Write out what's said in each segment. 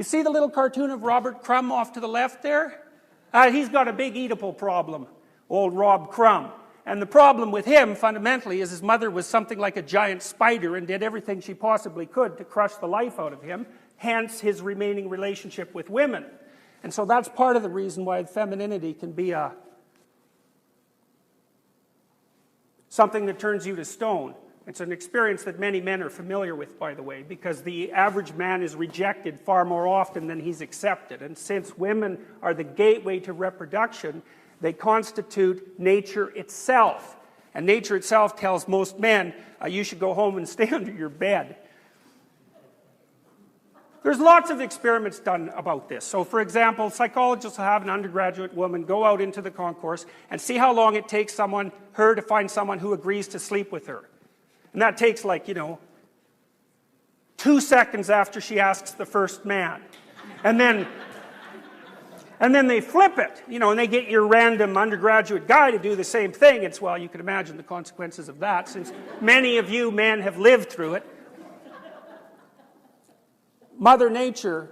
You see the little cartoon of Robert Crumb off to the left there? He's got a big Oedipal problem, old Rob Crumb. And the problem with him, fundamentally, is his mother was something like a giant spider and did everything she possibly could to crush the life out of him, hence his remaining relationship with women. And so that's part of the reason why femininity can be something that turns you to stone. It's an experience that many men are familiar with, by the way, because the average man is rejected far more often than he's accepted. And since women are the gateway to reproduction, they constitute nature itself. And nature itself tells most men, you should go home and stay under your bed. There's lots of experiments done about this. So for example, psychologists will have an undergraduate woman go out into the concourse and see how long it takes her to find someone who agrees to sleep with her. And that takes 2 seconds after she asks the first man. And then they flip it, and they get your random undergraduate guy to do the same thing. Well, you can imagine the consequences of that, since many of you men have lived through it. Mother Nature,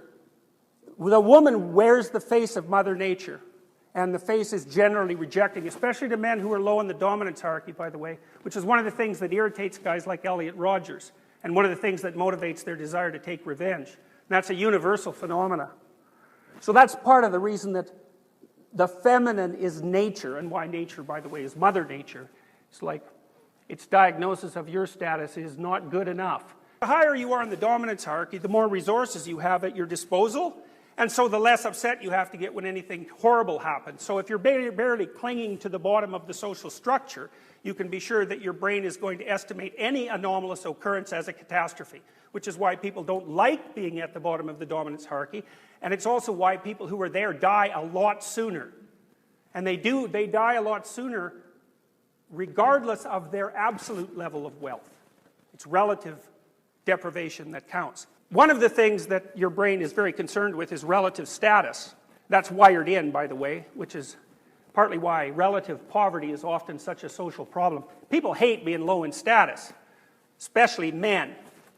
the woman wears the face of Mother Nature, and the face is generally rejecting, especially to men who are low in the dominance hierarchy, by the way, which is one of the things that irritates guys like Elliot Rodgers, and one of the things that motivates their desire to take revenge. And that's a universal phenomenon. So that's part of the reason that the feminine is nature, and why nature, by the way, is Mother Nature. It's like its diagnosis of your status is not good enough. The higher you are in the dominance hierarchy, the more resources you have at your disposal, and so the less upset you have to get when anything horrible happens. So if you're barely clinging to the bottom of the social structure, you can be sure that your brain is going to estimate any anomalous occurrence as a catastrophe, which is why people don't like being at the bottom of the dominance hierarchy, and it's also why people who are there die a lot sooner. And they die a lot sooner regardless of their absolute level of wealth. It's relative deprivation that counts. One of the things that your brain is very concerned with is relative status. That's wired in, by the way, which is partly why relative poverty is often such a social problem. People hate being low in status, especially men.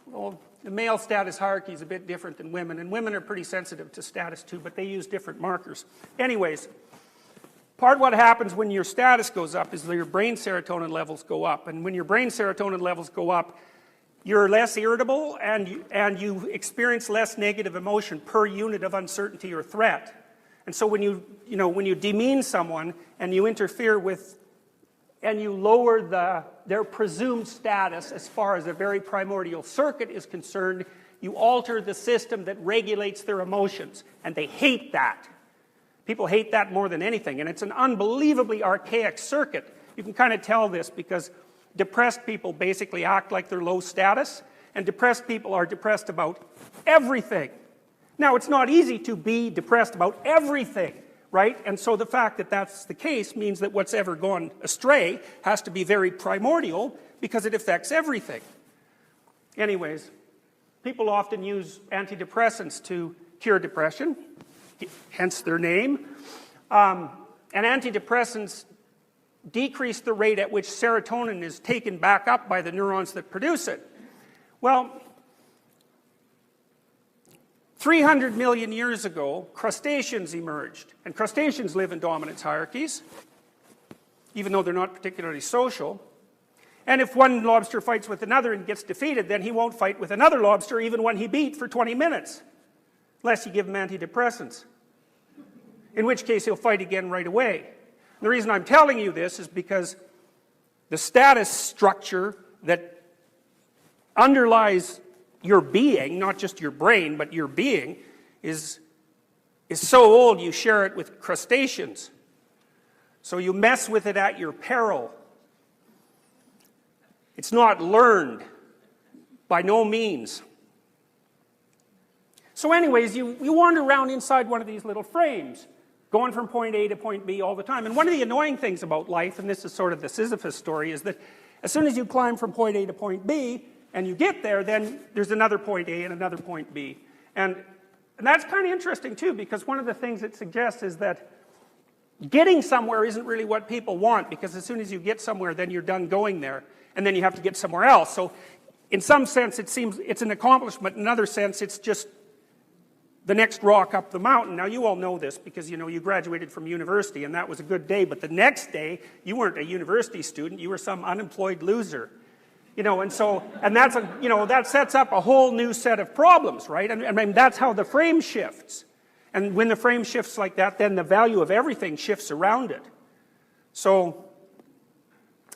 Well, the male status hierarchy is a bit different than women, and women are pretty sensitive to status too, but they use different markers. Anyways, part of what happens when your status goes up is that your brain serotonin levels go up, and when your brain serotonin levels go up, you're less irritable, and you experience less negative emotion per unit of uncertainty or threat. And so when you demean someone and you interfere with, and you lower their presumed status as far as a very primordial circuit is concerned, you alter the system that regulates their emotions, and they hate that. People hate that more than anything, and it's an unbelievably archaic circuit. You can kind of tell this because depressed people basically act like they're low status, and depressed people are depressed about everything. Now, it's not easy to be depressed about everything, right? And so the fact that that's the case means that what's ever gone astray has to be very primordial because it affects everything. Anyways, people often use antidepressants to cure depression, hence their name. And antidepressants decrease the rate at which serotonin is taken back up by the neurons that produce it. Well, 300 million years ago, crustaceans emerged. And crustaceans live in dominance hierarchies, even though they're not particularly social. And if one lobster fights with another and gets defeated, then he won't fight with another lobster even when he beat for 20 minutes, unless you give him antidepressants, in which case he'll fight again right away. The reason I'm telling you this is because the status structure that underlies your being, not just your brain, but your being, is so old you share it with crustaceans. So you mess with it at your peril. It's not learned, by no means. So anyways, you wander around inside one of these little frames, going from point A to point B all the time. And one of the annoying things about life, and this is sort of the Sisyphus story, is that as soon as you climb from point A to point B, and you get there, then there's another point A and another point B. And that's kind of interesting too, because one of the things it suggests is that getting somewhere isn't really what people want, because as soon as you get somewhere, then you're done going there, and then you have to get somewhere else. So in some sense, it seems it's an accomplishment. In another sense, it's just the next rock up the mountain. Now you all know this because you graduated from university and that was a good day, but the next day you weren't a university student, you were some unemployed loser. And that's that sets up a whole new set of problems, right? I mean, that's how the frame shifts. And when the frame shifts like that, then the value of everything shifts around it. So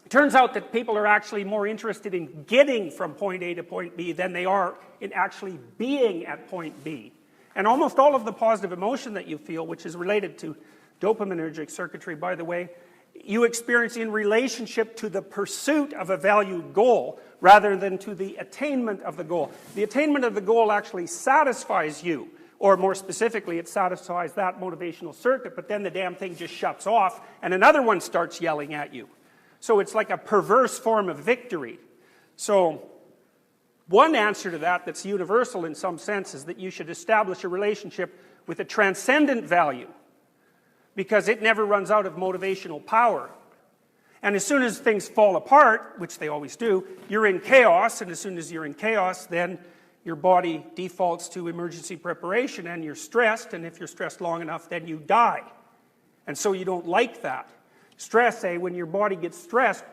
it turns out that people are actually more interested in getting from point A to point B than they are in actually being at point B. And almost all of the positive emotion that you feel, which is related to dopaminergic circuitry, by the way, you experience in relationship to the pursuit of a valued goal rather than to the attainment of the goal. The attainment of the goal actually satisfies you, or more specifically, it satisfies that motivational circuit, but then the damn thing just shuts off and another one starts yelling at you. So it's like a perverse form of victory. So one answer to that that's universal in some sense is that you should establish a relationship with a transcendent value, because it never runs out of motivational power. And as soon as things fall apart, which they always do, you're in chaos, and as soon as you're in chaos, then your body defaults to emergency preparation and you're stressed, and if you're stressed long enough, then you die. And so you don't like that. Stress, when your body gets stressed,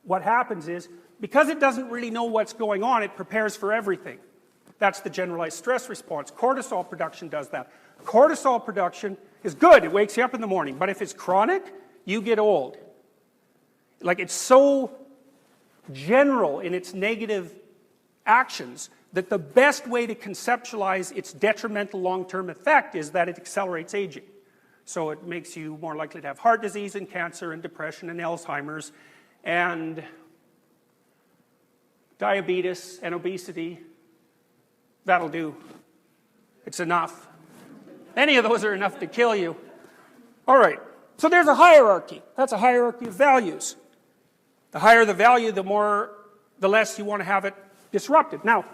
what happens is, because it doesn't really know what's going on, it prepares for everything. That's the generalized stress response. Cortisol production does that. Cortisol production is good, it wakes you up in the morning, but if it's chronic, you get old. Like, it's so general in its negative actions that the best way to conceptualize its detrimental long-term effect is that it accelerates aging. So it makes you more likely to have heart disease and cancer and depression and Alzheimer's and diabetes and obesity. That'll do. It's enough. Any of those are enough to kill you. All right, so there's a hierarchy. That's a hierarchy of values. The higher the value, the less you want to have it disrupted. Now,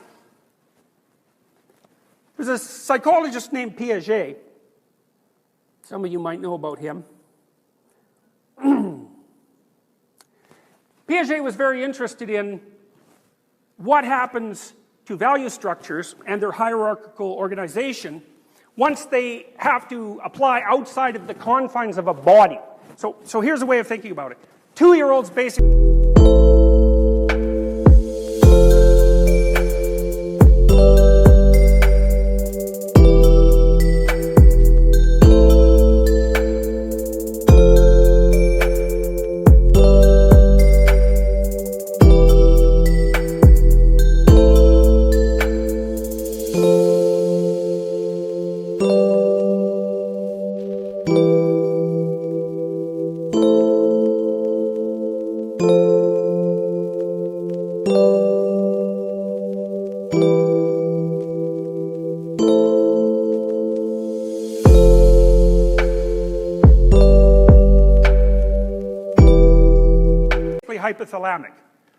there's a psychologist named Piaget. Some of you might know about him. Piaget was very interested in what happens to value structures and their hierarchical organization once they have to apply outside of the confines of a body. So here's a way of thinking about it. 2-year-olds basically... hypothalamic.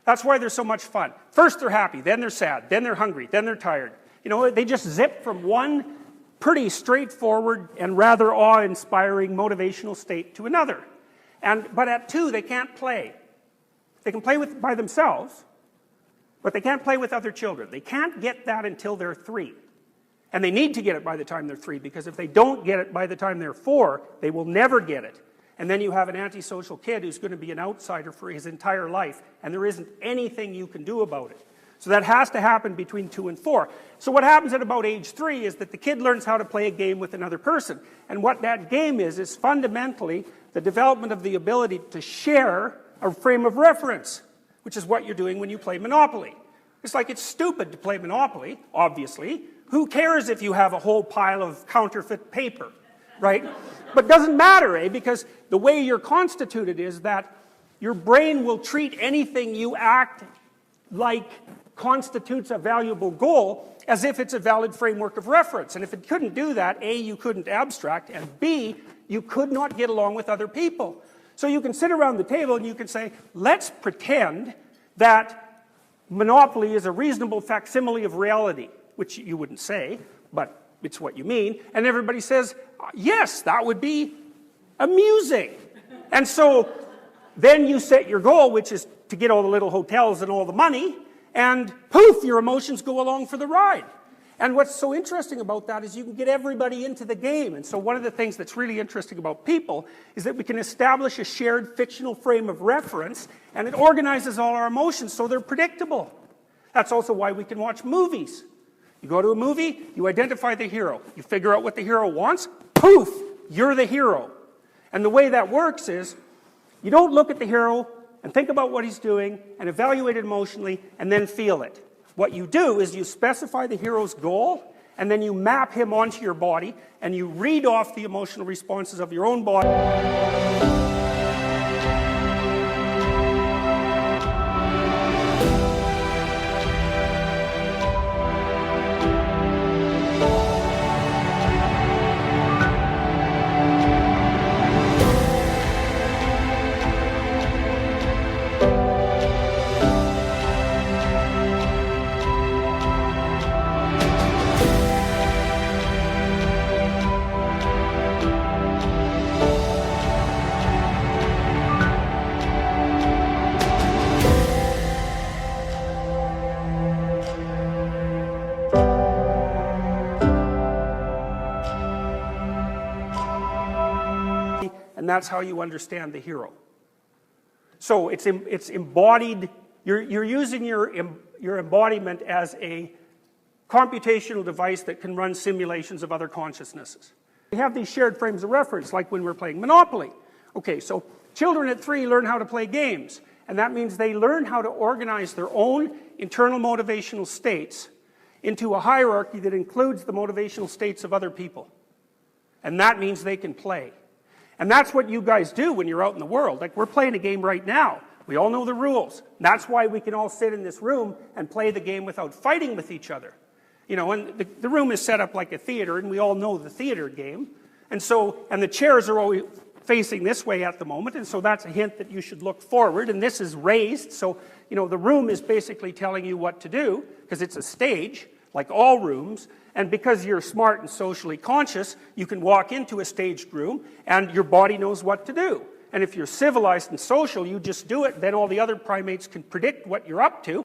That's why they're so much fun. First they're happy, then they're sad, then they're hungry, then they're tired. They just zip from one pretty straightforward and rather awe-inspiring motivational state to another. But at 2, they can't play. They can play by themselves, but they can't play with other children. They can't get that until they're 3. And they need to get it by the time they're 3, because if they don't get it by the time they're 4, they will never get it. And then you have an antisocial kid who's going to be an outsider for his entire life, and there isn't anything you can do about it. So that has to happen between 2 and 4. So what happens at about age 3 is that the kid learns how to play a game with another person. And what that game is fundamentally the development of the ability to share a frame of reference, which is what you're doing when you play Monopoly. It's like, it's stupid to play Monopoly, obviously. Who cares if you have a whole pile of counterfeit paper, right? But it doesn't matter, because the way you're constituted is that your brain will treat anything you act like constitutes a valuable goal as if it's a valid framework of reference. And if it couldn't do that, A, you couldn't abstract, and B, you could not get along with other people. So you can sit around the table and you can say, let's pretend that Monopoly is a reasonable facsimile of reality, which you wouldn't say, but it's what you mean. And everybody says, yes, that would be amusing. And so then you set your goal, which is to get all the little hotels and all the money, and poof, your emotions go along for the ride. And what's so interesting about that is you can get everybody into the game. And so one of the things that's really interesting about people is that we can establish a shared fictional frame of reference, and it organizes all our emotions so they're predictable. That's also why we can watch movies. You go to a movie, you identify the hero. You figure out what the hero wants, poof, you're the hero. And the way that works is, you don't look at the hero and think about what he's doing and evaluate it emotionally and then feel it. What you do is you specify the hero's goal, and then you map him onto your body, and you read off the emotional responses of your own body. And that's how you understand the hero. So it's embodied, you're using your embodiment as a computational device that can run simulations of other consciousnesses. We have these shared frames of reference, like when we're playing Monopoly. Okay, so children at 3 learn how to play games, and that means they learn how to organize their own internal motivational states into a hierarchy that includes the motivational states of other people. And that means they can play. And that's what you guys do when you're out in the world. Like, we're playing a game right now. We all know the rules. That's why we can all sit in this room and play the game without fighting with each other. You know, and the room is set up like a theater, and we all know the theater game. And the chairs are always facing this way at the moment, and so that's a hint that you should look forward, and this is raised, so, you know, the room is basically telling you what to do, because it's a stage, like all rooms. And because you're smart and socially conscious, you can walk into a staged room and your body knows what to do. And if you're civilized and social, you just do it, then all the other primates can predict what you're up to.